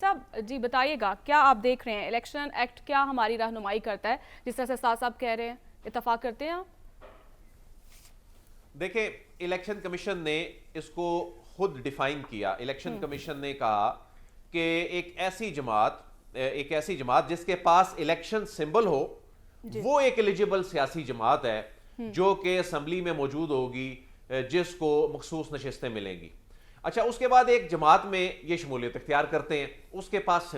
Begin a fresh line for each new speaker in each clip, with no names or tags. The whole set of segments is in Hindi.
साहब जी बताइएगा, क्या आप देख रहे हैं इलेक्शन एक्ट क्या हमारी रहनुमाई करता है, जिस तरह से साथ साहब कह रहे हैं, इत्तेफाक करते हैं आप?
देखिए, इलेक्शन कमीशन ने इसको खुद डिफाइन किया। इलेक्शन कमीशन ने कहा कि एक ऐसी जमात जिसके पास इलेक्शन सिंबल हो, वो एक एलिजिबल सियासी जमात है जो कि असम्बली में मौजूद होगी, जिसको मखसूस नशिस्तें मिलेंगी। अच्छा, उसके बाद एक जमात में ये शमूलियत इख्तियार करते हैं, उसके पास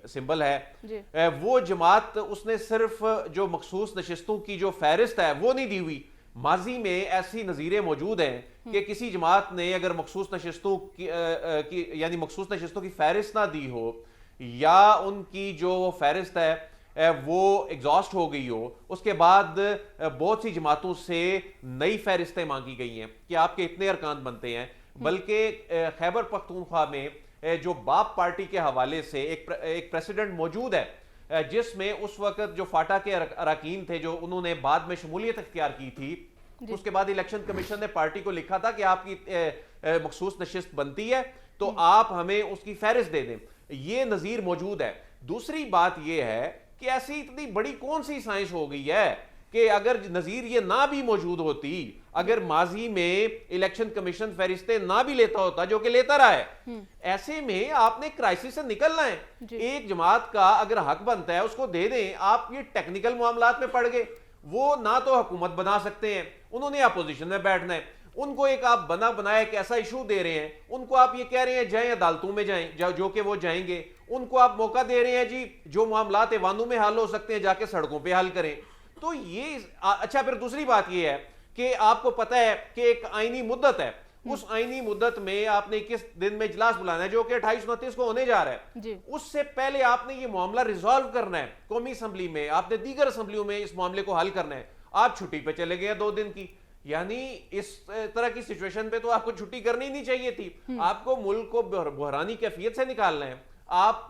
सिंबल है। वो जमात, उसने सिर्फ जो मखसूस नशिस्तों की जो फहरिस्त है वो नहीं दी हुई। माजी में ऐसी नज़ीरें मौजूद हैं कि किसी जमात ने अगर मखसूस नशिस्तों यानी मखसूस नशिस्तों की फहरिस्त ना दी हो, या उनकी जो फहरिस्त है वो एग्जॉस्ट हो गई हो, उसके बाद बहुत सी जमातों से नई फहरिस्तें मांगी गई हैं कि आपके इतने अरकान बनते हैं। बल्कि खैबर पख्तूनख्वा में जो बाप पार्टी के हवाले से एक प्रेसिडेंट मौजूद है, जिसमें उस वक्त जो फाटा के अरकान थे, जो उन्होंने बाद में शमूलियत इख्तियार की थी, उसके बाद इलेक्शन कमीशन ने पार्टी को लिखा था कि आपकी मखसूस नशिस्त बनती है तो आप हमें उसकी फहरिस्त दे दें। ये नज़ीर मौजूद है। दूसरी बात यह है कि ऐसी इतनी बड़ी कौन सी साइंस हो गई है कि अगर नज़ीर ये ना भी मौजूद होती, अगर माजी में इलेक्शन कमीशन फहरिस्तें ना भी लेता होता, जो कि लेता रहा है, ऐसे में आपने क्राइसिस से निकलना है। एक जमात का अगर हक बनता है उसको दे दें। आप ये टेक्निकल मामलात में पड़ गए। वो ना तो हुकूमत बना सकते हैं, उन्होंने अपोजिशन में बैठना है। उनको एक आप बना बनाया एक ऐसा इशू दे रहे हैं, उनको आप ये कह रहे हैं जाएं अदालतों में जाएं, जो कि वो जाएंगे। उनको आप मौका दे रहे हैं जी, जो मामलात ऐवानों में हल हो सकते हैं जाके सड़कों पे हल करें। तो ये अच्छा, फिर दूसरी बात ये है कि आपको पता है कि एक आईनी मुद्दत है, उस आईनी मुद्दत में आपने 21 दिन में इजलास बुलाना है, जो कि 28-29 को होने जा रहा है। उससे पहले आपने ये मामला रिजॉल्व करना है कौमी असम्बली में, आपने दीगर असम्बलियों में इस मामले को हल करना है। आप छुट्टी पे चले गए 2 दिन की। यानी इस तरह की सिचुएशन पे तो आपको छुट्टी करनी नहीं चाहिए थी। आपको मुल्क को बहरानी कैफियत से निकालना है। आप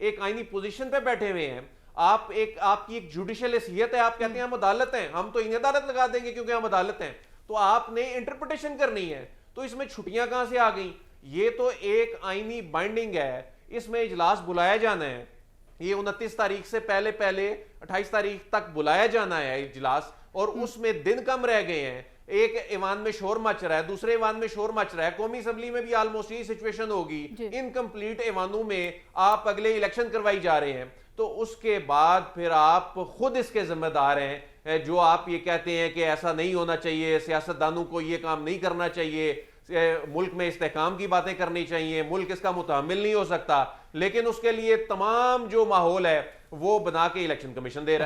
एक आईनी पोजीशन पे बैठे हुए हैं, आपकी एक जुडिशियल हैसियत है। आप कहते हैं हम अदालत हैं, हम तो इन्हें अदालत लगा देंगे क्योंकि हम अदालत हैं। तो आपने इंटरप्रिटेशन करनी है। तो इसमें छुट्टियां कहां से आ गई? ये तो एक आईनी बाइंडिंग है, इसमें इजलास बुलाया जाना है। ये 29 तारीख से पहले 28 तारीख तक बुलाया जाना है इजलास, और उसमें दिन कम रह गए हैं। एक ईवान में शोर मच रहा है, दूसरे ईवान में शोर मच रहा है, कौमी असम्बली में भी ऑलमोस्ट यही सिचुएशन होगी। इनकम्प्लीट ईवानों में आप अगले इलेक्शन करवाई जा रहे हैं। तो उसके बाद फिर आप खुद इसके जिम्मेदार हैं, जो आप ये कहते हैं कि ऐसा नहीं होना चाहिए, सियासतदानों को ये काम नहीं करना चाहिए, मुल्क में इस्तेहकाम की बातें करनी चाहिए, मुल्क इसका मुतहम्मिल नहीं हो सकता। लेकिन उसके लिए तमाम जो माहौल है वो बना के इलेक्शन कमीशन दे रहा है।